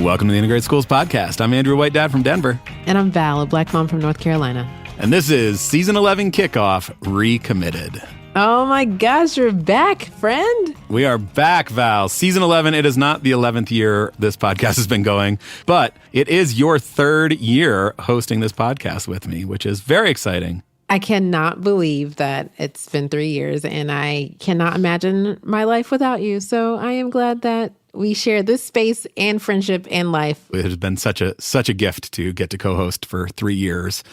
Welcome to the Integrated Schools Podcast. I'm Andrew, a white dad from Denver. And I'm Val, a black mom from North Carolina. And this is Season 11 Kickoff, Recommitted. Oh my gosh, you're back, friend. We are back, Val. Season 11, it is not the 11th year this podcast has been going, but it is your third year hosting this podcast with me, which is very exciting. I cannot believe that it's been 3 years, and I cannot imagine my life without you. So I am glad that we share this space and friendship and life. It has been such a gift to get to co-host for 3 years.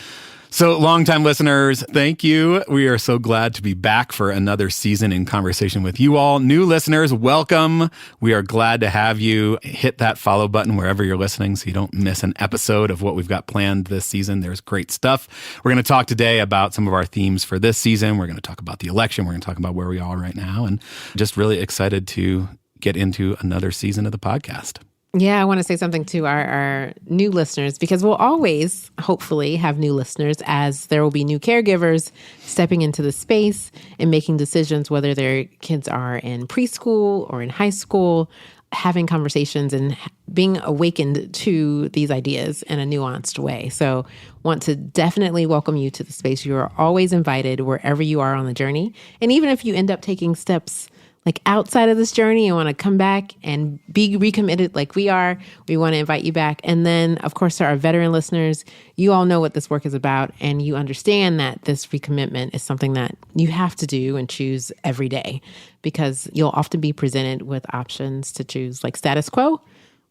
So longtime listeners, thank you. We are so glad to be back for another season in conversation with you all. New listeners, welcome. We are glad to have you. Hit that follow button wherever you're listening so you don't miss an episode of what we've got planned this season. There's great stuff. We're going to talk today about some of our themes for this season. We're going to talk about the election. We're going to talk about where we are right now, and just really excited to get into another season of the podcast. Yeah, I want to say something to our new listeners, because we'll always, hopefully, have new listeners as there will be new caregivers stepping into the space and making decisions, whether their kids are in preschool or in high school, having conversations and being awakened to these ideas in a nuanced way. So want to definitely welcome you to the space. You are always invited wherever you are on the journey. And even if you end up taking steps like outside of this journey and want to come back and be recommitted like we are, we want to invite you back. And then, of course, to our veteran listeners, you all know what this work is about, and you understand that this recommitment is something that you have to do and choose every day, because you'll often be presented with options to choose, like status quo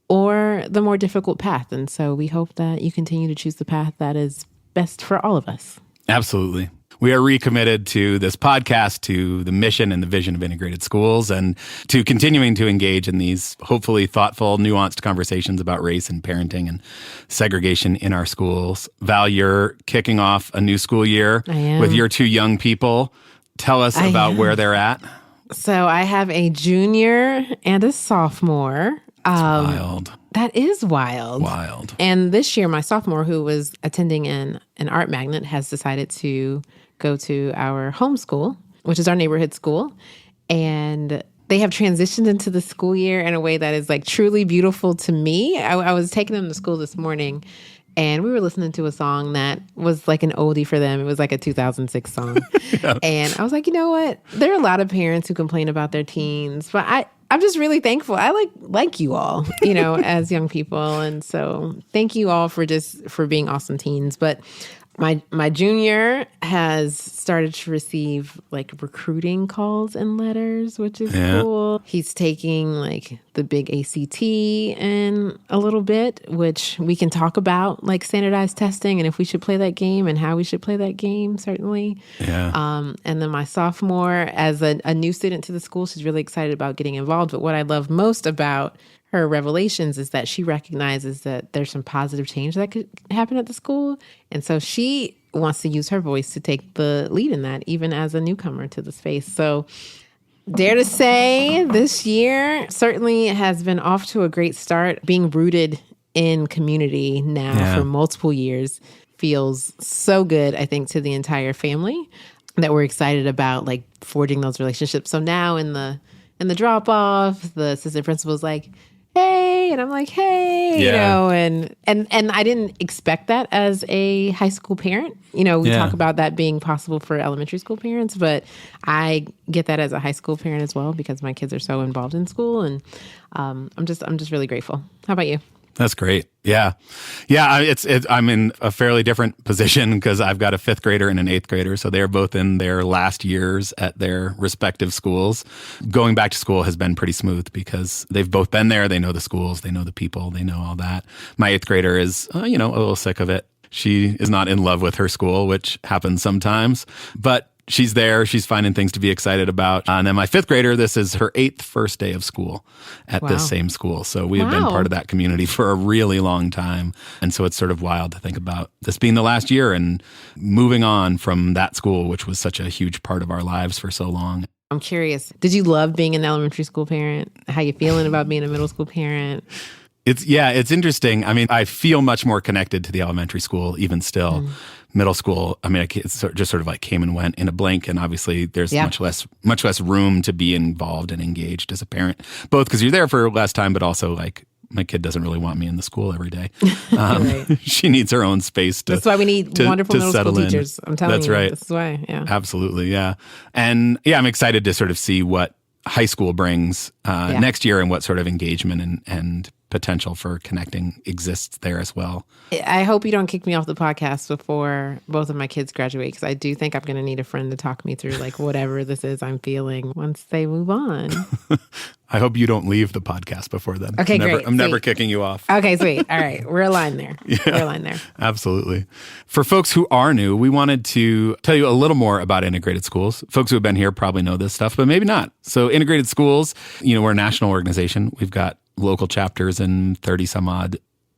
or the more difficult path. And so we hope that you continue to choose the path that is best for all of us. Absolutely. We are recommitted to this podcast, to the mission and the vision of integrated schools, and to continuing to engage in these hopefully thoughtful, nuanced conversations about race and parenting and segregation in our schools. Val, you're kicking off a new school year with your two young people. Tell us about where they're at. So I have a junior and a sophomore. That's wild. That is wild. Wild. And this year, my sophomore, who was attending an art magnet, has decided to go to our home school, which is our neighborhood school. And they have transitioned into the school year in a way that is like truly beautiful to me. I was taking them to school this morning, and we were listening to a song that was like an oldie for them. It was like a 2006 song. Yeah. And I was like, you know what? There are a lot of parents who complain about their teens, but I'm just really thankful. I like you all, as young people. And so thank you all for being awesome teens. But my junior has started to receive like recruiting calls and letters, which is cool. He's taking like the big ACT in a little bit, which we can talk about, like standardized testing and if we should play that game and how we should play that game, certainly. Yeah. And then my sophomore, as a new student to the school, she's really excited about getting involved. But what I love most about her revelations is that she recognizes that there's some positive change that could happen at the school. And so she wants to use her voice to take the lead in that, even as a newcomer to the space. So dare to say this year certainly has been off to a great start. Being rooted in community now for multiple years feels so good, I think, to the entire family, that we're excited about like forging those relationships. So now in the drop off, the assistant principal's like, hey, and I'm like, hey, and I didn't expect that as a high school parent. We talk about that being possible for elementary school parents, but I get that as a high school parent as well, because my kids are so involved in school, and I'm just really grateful. How about you? That's great. Yeah. I'm in a fairly different position because I've got a 5th grader and an 8th grader. So they're both in their last years at their respective schools. Going back to school has been pretty smooth because they've both been there. They know the schools, they know the people, they know all that. My 8th grader is, a little sick of it. She is not in love with her school, which happens sometimes, but she's there. She's finding things to be excited about. And then my 5th grader, this is her 8th first day of school at this same school. So we have been part of that community for a really long time. And so it's sort of wild to think about this being the last year and moving on from that school, which was such a huge part of our lives for so long. I'm curious, did you love being an elementary school parent? How you feeling about being a middle school parent? It's interesting. I mean, I feel much more connected to the elementary school even still. Middle school, I mean, it just sort of like came and went in a blink, and obviously there's much less room to be involved and engaged as a parent, both because you're there for less time, but also like my kid doesn't really want me in the school every day. Right. She needs her own space to. That's why we need wonderful middle school teachers. I'm telling you. That's right. This is why. Yeah. Absolutely. Yeah. And I'm excited to sort of see what high school brings next year and what sort of engagement and potential for connecting exists there as well. I hope you don't kick me off the podcast before both of my kids graduate, because I do think I'm going to need a friend to talk me through like whatever this is I'm feeling once they move on. I hope you don't leave the podcast before then. Okay, great. I'm never kicking you off. Okay, sweet. All right. We're aligned there. Yeah, we're aligned there. Absolutely. For folks who are new, we wanted to tell you a little more about integrated schools. Folks who have been here probably know this stuff, but maybe not. So integrated schools, we're a national organization. We've got local chapters in 30 some odd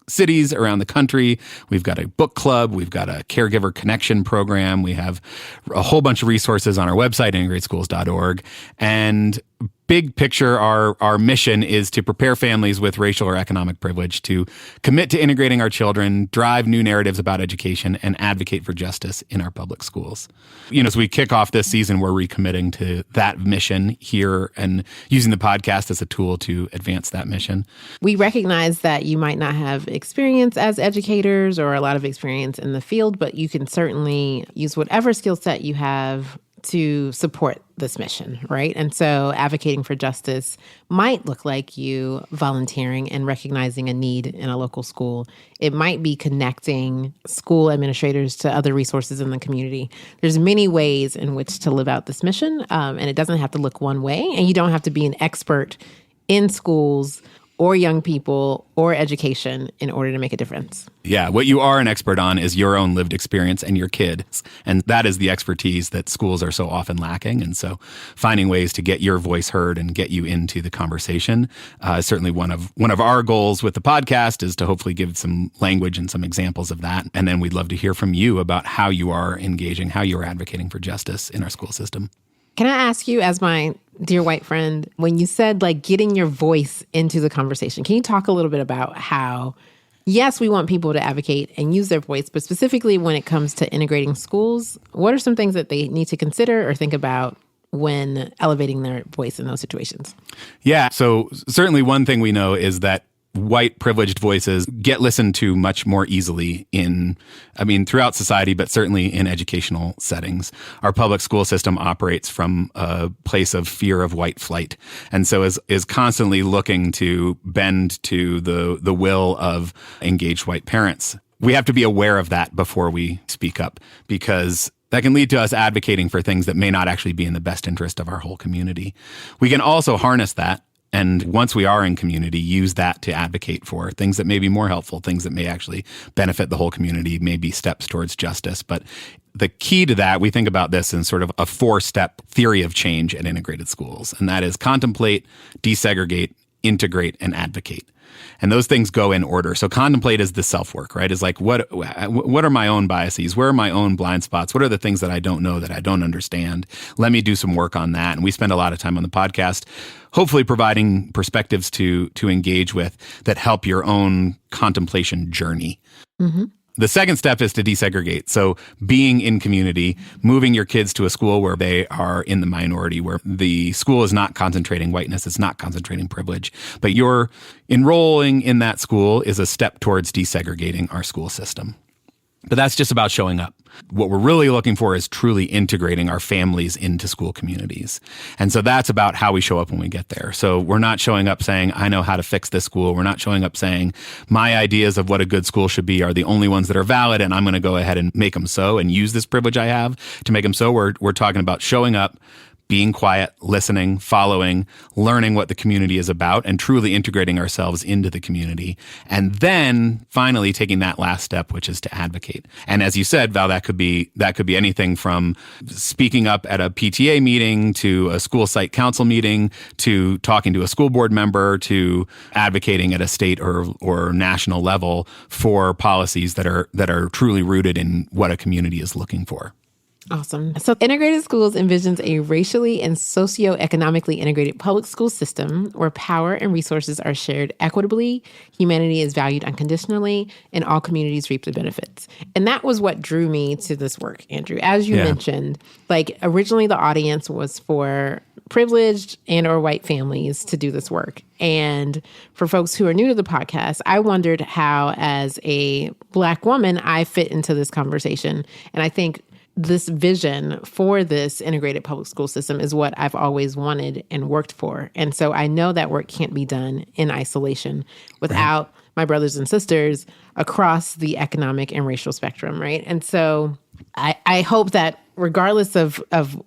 cities around the country. We've got a book club. We've got a caregiver connection program. We have a whole bunch of resources on our website, integratedschools.org. And big picture, our mission is to prepare families with racial or economic privilege to commit to integrating our children, drive new narratives about education, and advocate for justice in our public schools. As we kick off this season, we're recommitting to that mission here and using the podcast as a tool to advance that mission. We recognize that you might not have experience as educators or a lot of experience in the field, but you can certainly use whatever skill set you have to support this mission, right? And so advocating for justice might look like you volunteering and recognizing a need in a local school. It might be connecting school administrators to other resources in the community. There's many ways in which to live out this mission, and it doesn't have to look one way, and you don't have to be an expert in schools or young people or education in order to make a difference. Yeah, what you are an expert on is your own lived experience and your kids. And that is the expertise that schools are so often lacking. And so finding ways to get your voice heard and get you into the conversation is certainly one of our goals with the podcast, is to hopefully give some language and some examples of that. And then we'd love to hear from you about how you are engaging, how you are advocating for justice in our school system. Can I ask you, as my dear white friend, when you said like getting your voice into the conversation, can you talk a little bit about how, yes, we want people to advocate and use their voice, but specifically when it comes to integrating schools, what are some things that they need to consider or think about when elevating their voice in those situations? Yeah, so certainly one thing we know is that white privileged voices get listened to much more easily throughout society, but certainly in educational settings. Our public school system operates from a place of fear of white flight, and so is constantly looking to bend to the will of engaged white parents. We have to be aware of that before we speak up, because that can lead to us advocating for things that may not actually be in the best interest of our whole community. We can also harness that, and once we are in community, use that to advocate for things that may be more helpful, things that may actually benefit the whole community, maybe steps towards justice. But the key to that, we think about this in sort of a 4-step theory of change at integrated schools. And that is contemplate, desegregate, integrate, and advocate. And those things go in order. So contemplate is the self-work, right? Is like, what are my own biases? Where are my own blind spots? What are the things that I don't know, that I don't understand? Let me do some work on that. And we spend a lot of time on the podcast, hopefully providing perspectives to engage with that help your own contemplation journey. Mm-hmm. The second step is to desegregate. So being in community, moving your kids to a school where they are in the minority, where the school is not concentrating whiteness, it's not concentrating privilege, but you're enrolling in that school is a step towards desegregating our school system. But that's just about showing up. What we're really looking for is truly integrating our families into school communities. And so that's about how we show up when we get there. So we're not showing up saying, I know how to fix this school. We're not showing up saying, my ideas of what a good school should be are the only ones that are valid, and I'm going to go ahead and make them so and use this privilege I have to make them so. We're talking about showing up, being quiet, listening, following, learning what the community is about, and truly integrating ourselves into the community. And then finally taking that last step, which is to advocate. And as you said, Val, that could be anything from speaking up at a PTA meeting to a school site council meeting to talking to a school board member to advocating at a state or national level for policies that are truly rooted in what a community is looking for. Awesome. So Integrated Schools envisions a racially and socioeconomically integrated public school system where power and resources are shared equitably, humanity is valued unconditionally, and all communities reap the benefits. And that was what drew me to this work, Andrew. As you mentioned, like originally the audience was for privileged and or white families to do this work. And for folks who are new to the podcast, I wondered how, as a Black woman, I fit into this conversation. And I think this vision for this integrated public school system is what I've always wanted and worked for. And so I know that work can't be done in isolation without my brothers and sisters across the economic and racial spectrum, right? And so I hope that regardless of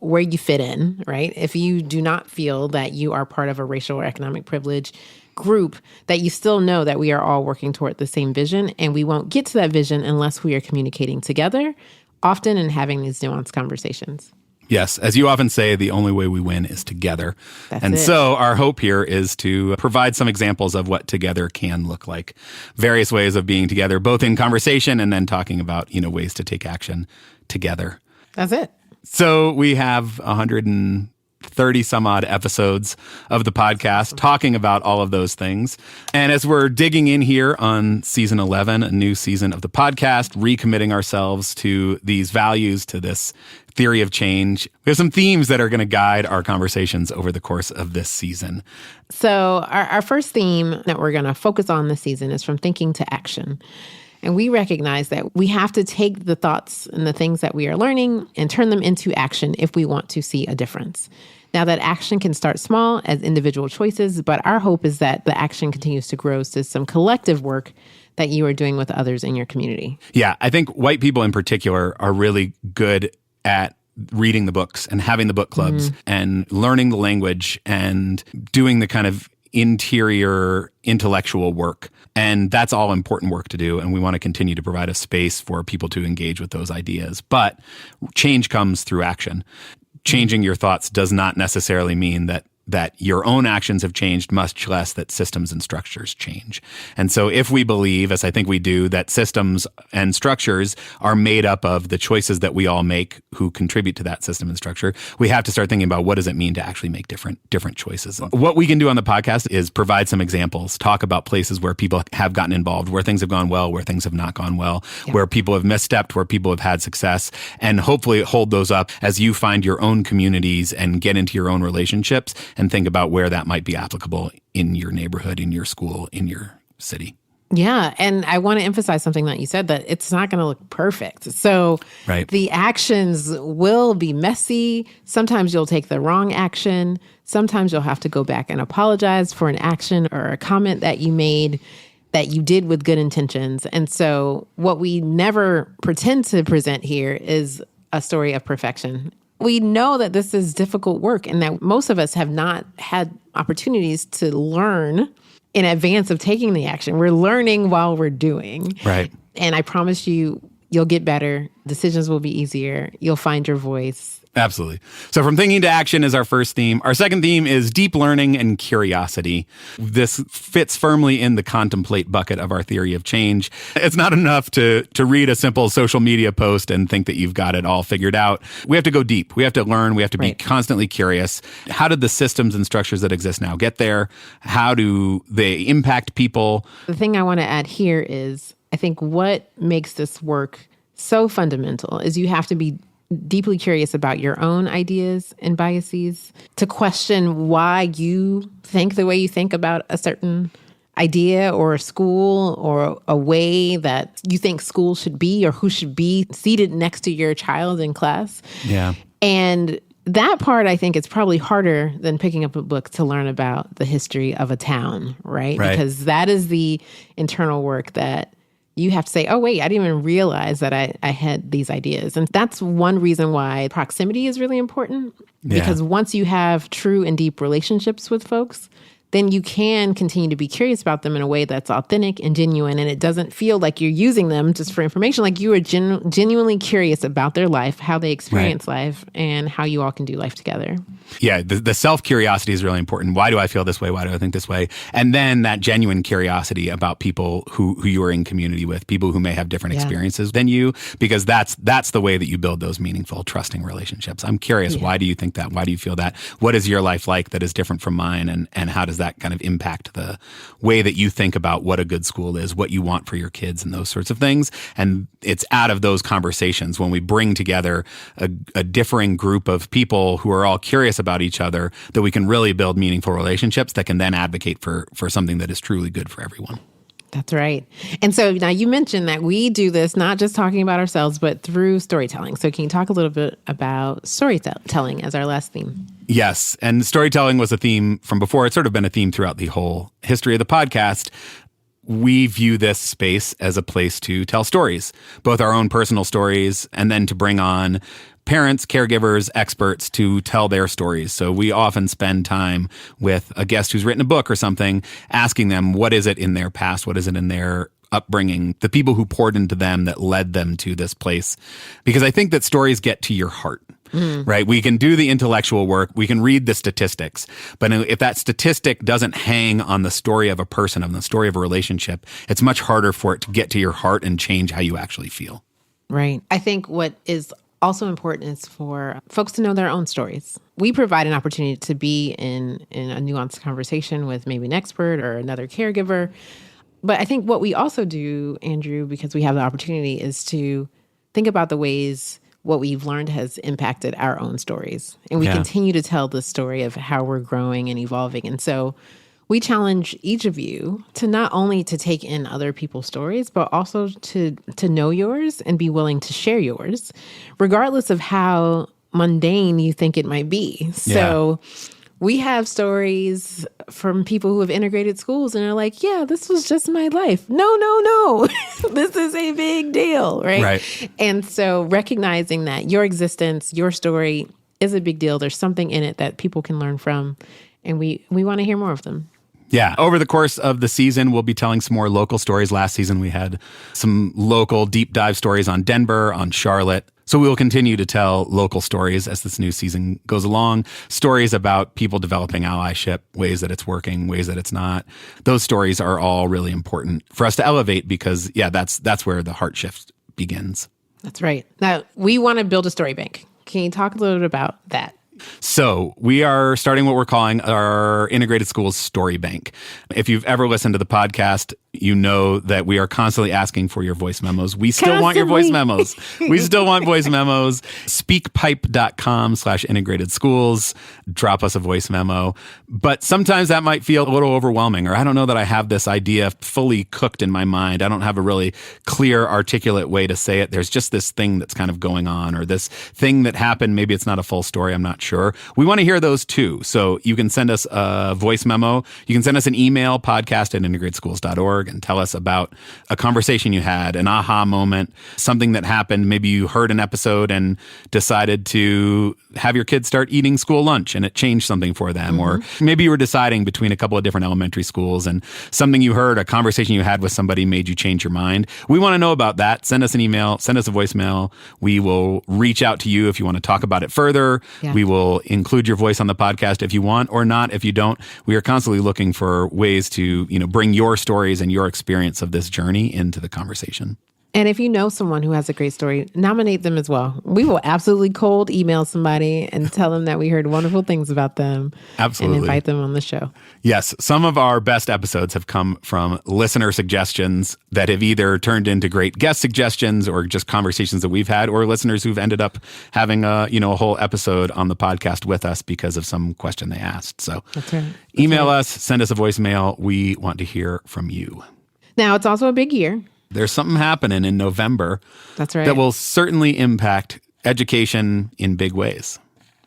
where you fit in, right, if you do not feel that you are part of a racial or economic privilege group, that you still know that we are all working toward the same vision, and we won't get to that vision unless we are communicating together often and having these nuanced conversations. Yes. As you often say, the only way we win is together. That's it. So our hope here is to provide some examples of what together can look like. Various ways of being together, both in conversation and then talking about, ways to take action together. That's it. So we have 130 some odd episodes of the podcast talking about all of those things. And as we're digging in here on season 11, a new season of the podcast, recommitting ourselves to these values, to this theory of change, we have some themes that are going to guide our conversations over the course of this season. So our first theme that we're going to focus on this season is from thinking to action. And we recognize that we have to take the thoughts and the things that we are learning and turn them into action if we want to see a difference. Now, that action can start small as individual choices, but our hope is that the action continues to grow to some collective work that you are doing with others in your community. Yeah, I think white people in particular are really good at reading the books and having the book clubs and learning the language and doing the kind of interior intellectual work. And that's all important work to do. And we want to continue to provide a space for people to engage with those ideas. But change comes through action. Changing your thoughts does not necessarily mean that your own actions have changed, much less that systems and structures change. And so if we believe, as I think we do, that systems and structures are made up of the choices that we all make who contribute to that system and structure, we have to start thinking about what does it mean to actually make different choices. What we can do on the podcast is provide some examples, talk about places where people have gotten involved, where things have gone well, where things have not gone well, where people have misstepped, where people have had success, and hopefully hold those up as you find your own communities and get into your own relationships and think about where that might be applicable in your neighborhood, in your school, in your city. Yeah. And I want to emphasize something that you said, that it's not going to look perfect. So the actions will be messy. Sometimes you'll take the wrong action. Sometimes you'll have to go back and apologize for an action or a comment that you made that you did with good intentions. And so what we never pretend to present here is a story of perfection. We know that this is difficult work and that most of us have not had opportunities to learn in advance of taking the action. We're learning while we're doing. Right. And I promise you, you'll get better. Decisions will be easier. You'll find your voice. Absolutely. So from thinking to action is our first theme. Our second theme is deep learning and curiosity. This fits firmly in the contemplate bucket of our theory of change. It's not enough to read a simple social media post and think that you've got it all figured out. We have to go deep. We have to learn. We have to be constantly curious. How did the systems and structures that exist now get there? How do they impact people? The thing I want to add here is, I think what makes this work so fundamental is you have to be deeply curious about your own ideas and biases, to question why you think the way you think about a certain idea or a school or a way that you think school should be or who should be seated next to your child in class. Yeah. And that part, I think, is probably harder than picking up a book to learn about the history of a town, right? Because that is the internal work that you have to say, oh, wait, I didn't even realize that I had these ideas. And that's one reason why proximity is really important. Because once you have true and deep relationships with folks, then you can continue to be curious about them in a way that's authentic and genuine. And it doesn't feel like you're using them just for information. Like you are genuinely curious about their life, how they experience life, and how you all can do life together. Yeah, the self-curiosity is really important. Why do I feel this way? Why do I think this way? And then that genuine curiosity about people who you are in community with, people who may have different experiences than you, because that's the way that you build those meaningful, trusting relationships. I'm curious, why do you think that? Why do you feel that? What is your life like that is different from mine? And how does that kind of impact the way that you think about what a good school is, what you want for your kids, and those sorts of things? And it's out of those conversations when we bring together a differing group of people who are all curious about each other that we can really build meaningful relationships that can then advocate for something that is truly good for everyone. That's right. And so now you mentioned that we do this not just talking about ourselves, but through storytelling. So can you talk a little bit about storytelling as our last theme? Yes. And storytelling was a theme from before. It's sort of been a theme throughout the whole history of the podcast. We view this space as a place to tell stories, both our own personal stories and then to bring on parents, caregivers, experts to tell their stories. So we often spend time with a guest who's written a book or something, asking them what is it in their past, what is it in their upbringing, the people who poured into them that led them to this place. Because I think that stories get to your heart. Right? We can do the intellectual work. We can read the statistics. But if that statistic doesn't hang on the story of a person, on the story of a relationship, it's much harder for it to get to your heart and change how you actually feel. Right. I think what is also important is for folks to know their own stories. We provide an opportunity to be in a nuanced conversation with maybe an expert or another caregiver. But I think what we also do, Andrew, because we have the opportunity, is to think about the ways what we've learned has impacted our own stories. And we continue to tell the story of how we're growing and evolving. And so we challenge each of you to not only to take in other people's stories, but also to know yours and be willing to share yours, regardless of how mundane you think it might be. So we have stories from people who have integrated schools and are like, yeah, this was just my life. No. This is a big deal, right? And so recognizing that your existence, your story is a big deal. There's something in it that people can learn from. And we want to hear more of them. Yeah. Over the course of the season, we'll be telling some more local stories. Last season, we had some local deep dive stories on Denver, on Charlotte. So we will continue to tell local stories as this new season goes along, stories about people developing allyship, ways that it's working, ways that it's not. Those stories are all really important for us to elevate because, that's where the heart shift begins. That's right. Now, we want to build a story bank. Can you talk a little bit about that? So we are starting what we're calling our Integrated Schools Story Bank. If you've ever listened to the podcast, you know that we are constantly asking for your voice memos. We still want your voice memos. We still want voice memos. Speakpipe.com/integrated schools. Drop us a voice memo. But sometimes that might feel a little overwhelming, or I don't know that I have this idea fully cooked in my mind. I don't have a really clear, articulate way to say it. There's just this thing that's kind of going on, or this thing that happened. Maybe it's not a full story. I'm not sure. We want to hear those too. So you can send us a voice memo. You can send us an email, podcast@integrateschools.org, and tell us about a conversation you had, an aha moment, something that happened. Maybe you heard an episode and decided to have your kids start eating school lunch and it changed something for them. Or maybe you were deciding between a couple of different elementary schools and something you heard, a conversation you had with somebody made you change your mind. We want to know about that. Send us an email, send us a voicemail. We will reach out to you if you want to talk about it further. We will include your voice on the podcast if you want, or not if you don't. We are constantly looking for ways to, bring your stories and your experience of this journey into the conversation. And if you know someone who has a great story, nominate them as well. We will absolutely cold email somebody and tell them that we heard wonderful things about them. Absolutely. And invite them on the show. Yes. Some of our best episodes have come from listener suggestions that have either turned into great guest suggestions or just conversations that we've had, or listeners who've ended up having a whole episode on the podcast with us because of some question they asked. So email us, send us a voicemail. We want to hear from you. Now, it's also a big year. There's something happening in November. That's right. That will certainly impact education in big ways.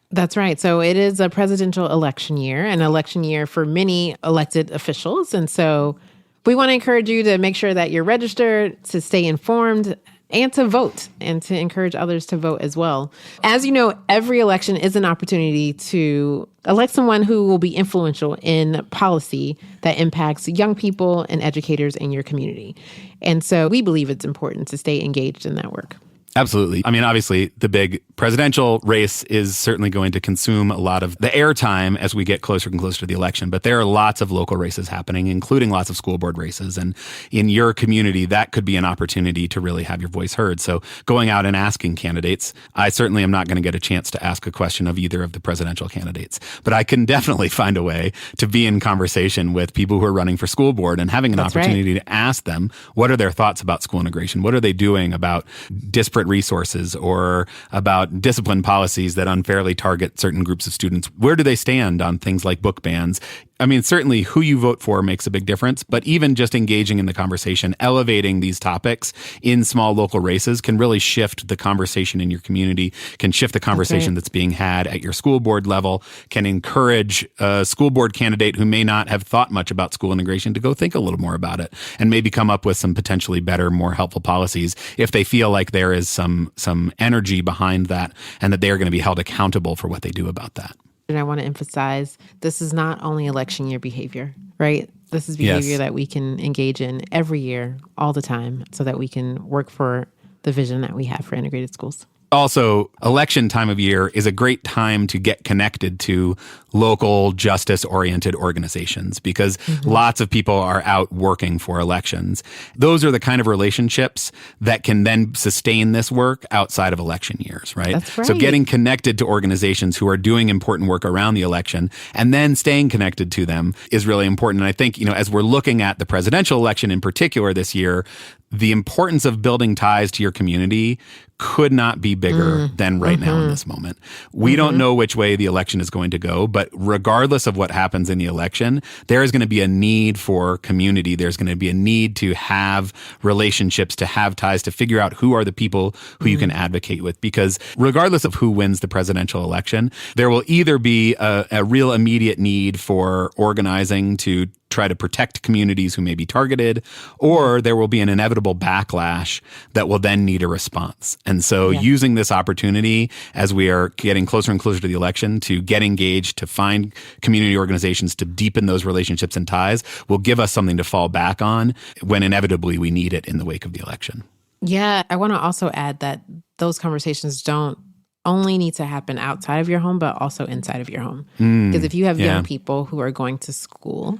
That's right. So it is a presidential election year, an election year for many elected officials. And so we want to encourage you to make sure that you're registered, to stay informed and to vote and to encourage others to vote as well. As you know, every election is an opportunity to elect someone who will be influential in policy that impacts young people and educators in your community. And so we believe it's important to stay engaged in that work. Absolutely. I mean, obviously, the big presidential race is certainly going to consume a lot of the airtime as we get closer and closer to the election. But there are lots of local races happening, including lots of school board races. And in your community, that could be an opportunity to really have your voice heard. So going out and asking candidates, I certainly am not going to get a chance to ask a question of either of the presidential candidates. But I can definitely find a way to be in conversation with people who are running for school board and having an opportunity to ask them, what are their thoughts about school integration? What are they doing about disparate resources or about discipline policies that unfairly target certain groups of students? Where do they stand on things like book bans? I mean, certainly who you vote for makes a big difference, but even just engaging in the conversation, elevating these topics in small local races can really shift the conversation in your community, can shift the conversation that's being had at your school board level, can encourage a school board candidate who may not have thought much about school integration to go think a little more about it and maybe come up with some potentially better, more helpful policies if they feel like there is some energy behind that and that they are going to be held accountable for what they do about that. And I want to emphasize, this is not only election year behavior, right? This is behavior that we can engage in every year, all the time, so that we can work for the vision that we have for integrated schools. Also, election time of year is a great time to get connected to local justice-oriented organizations because lots of people are out working for elections. Those are the kind of relationships that can then sustain this work outside of election years, right? That's right. So getting connected to organizations who are doing important work around the election and then staying connected to them is really important. And I think, as we're looking at the presidential election in particular this year, the importance of building ties to your community could not be bigger than right now in this moment. We don't know which way the election is going to go, but regardless of what happens in the election, there is going to be a need for community. There's going to be a need to have relationships, to have ties, to figure out who are the people who you can advocate with. Because regardless of who wins the presidential election, there will either be a real immediate need for organizing to try to protect communities who may be targeted, or there will be an inevitable backlash that will then need a response. And so using this opportunity as we are getting closer and closer to the election to get engaged, to find community organizations, to deepen those relationships and ties will give us something to fall back on when inevitably we need it in the wake of the election. Yeah, I want to also add that those conversations don't only need to happen outside of your home, but also inside of your home. Because if you have young people who are going to school,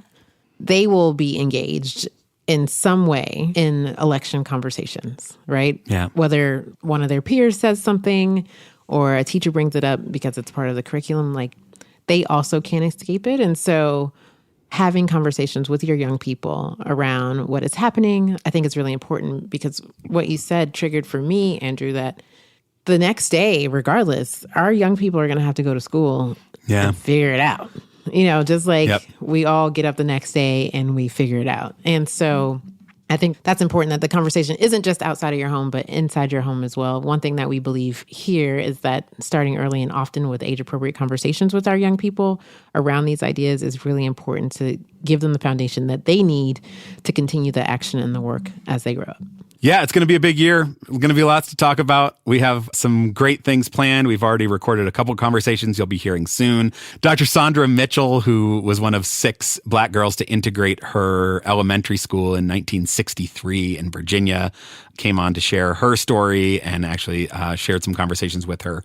they will be engaged in some way in election conversations, right? Yeah. Whether one of their peers says something or a teacher brings it up because it's part of the curriculum, like they also can't escape it. And so having conversations with your young people around what is happening, I think is really important because what you said triggered for me, Andrew, that the next day, regardless, our young people are going to have to go to school and figure it out. Just like we all get up the next day and we figure it out. And so I think that's important that the conversation isn't just outside of your home, but inside your home as well. One thing that we believe here is that starting early and often with age-appropriate conversations with our young people around these ideas is really important to give them the foundation that they need to continue the action and the work as they grow up. Yeah, it's going to be a big year. There's going to be lots to talk about. We have some great things planned. We've already recorded a couple conversations you'll be hearing soon. Dr. Sandra Mitchell, who was one of 6 Black girls to integrate her elementary school in 1963 in Virginia, came on to share her story and actually shared some conversations with her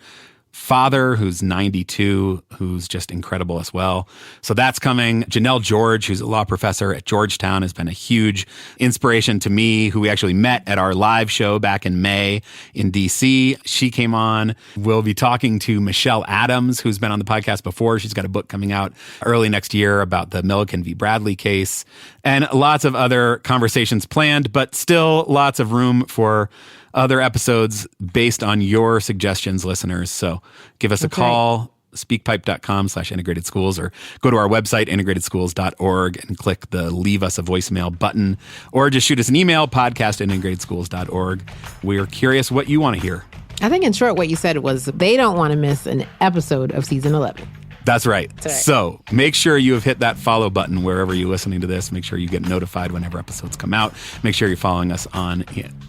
father, who's 92, who's just incredible as well. So that's coming. Janelle George, who's a law professor at Georgetown, has been a huge inspiration to me, who we actually met at our live show back in May in DC. She came on. We'll be talking to Michelle Adams, who's been on the podcast before. She's got a book coming out early next year about the Milliken v. Bradley case, and lots of other conversations planned, but still lots of room for other episodes based on your suggestions, listeners. So give us a call, speakpipe.com/integrated schools, or go to our website, integratedschools.org, and click the leave us a voicemail button, or just shoot us an email, podcast@integratedschools.org. We're curious what you want to hear. I think in short, what you said was they don't want to miss an episode of season 11. That's right. That's right. So make sure you have hit that follow button wherever you're listening to this. Make sure you get notified whenever episodes come out. Make sure you're following us on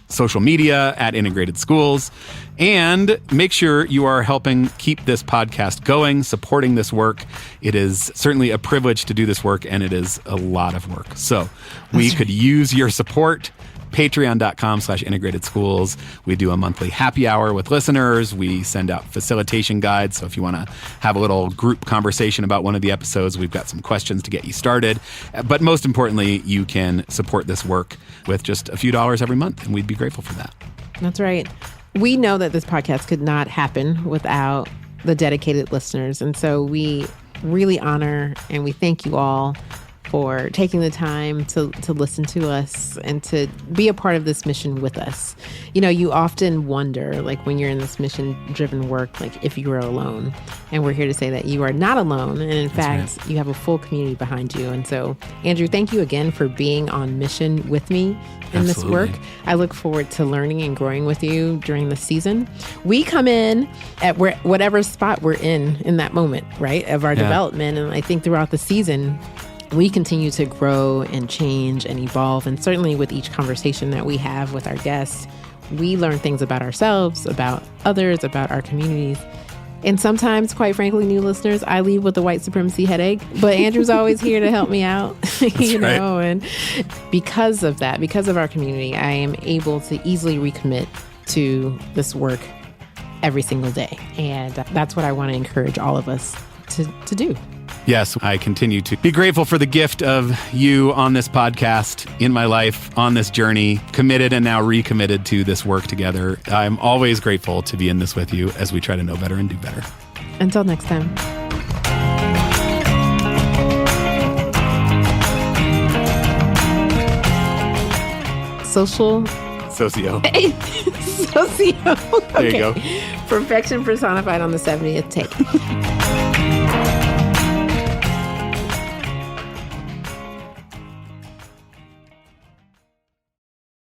social media at Integrated Schools. And make sure you are helping keep this podcast going, supporting this work. It is certainly a privilege to do this work, and it is a lot of work. So we could use your support. Patreon.com/integrated schools. We do a monthly happy hour with listeners. We send out facilitation guides. So if you want to have a little group conversation about one of the episodes, we've got some questions to get you started. But most importantly, you can support this work with just a few dollars every month, and we'd be grateful for that. That's right. We know that this podcast could not happen without the dedicated listeners. And so we really honor and we thank you all for taking the time to listen to us and to be a part of this mission with us. You know, you often wonder, like when you're in this mission-driven work, like if you are alone. And we're here to say that you are not alone. And in fact, you have a full community behind you. And so, Andrew, thank you again for being on mission with me in this work. I look forward to learning and growing with you during the season. We come in at whatever spot we're in that moment, right, of our development. And I think throughout the season, we continue to grow and change and evolve. And certainly with each conversation that we have with our guests, we learn things about ourselves, about others, about our communities. And sometimes, quite frankly, new listeners, I leave with a white supremacy headache, but Andrew's always here to help me out, know, and because of that, because of our community, I am able to easily recommit to this work every single day. And that's what I want to encourage all of us to do. Yes, I continue to be grateful for the gift of you on this podcast, in my life, on this journey, committed and now recommitted to this work together. I'm always grateful to be in this with you as we try to know better and do better. Until next time. Socio. Socio. Okay. There you go. Perfection personified on the 70th take.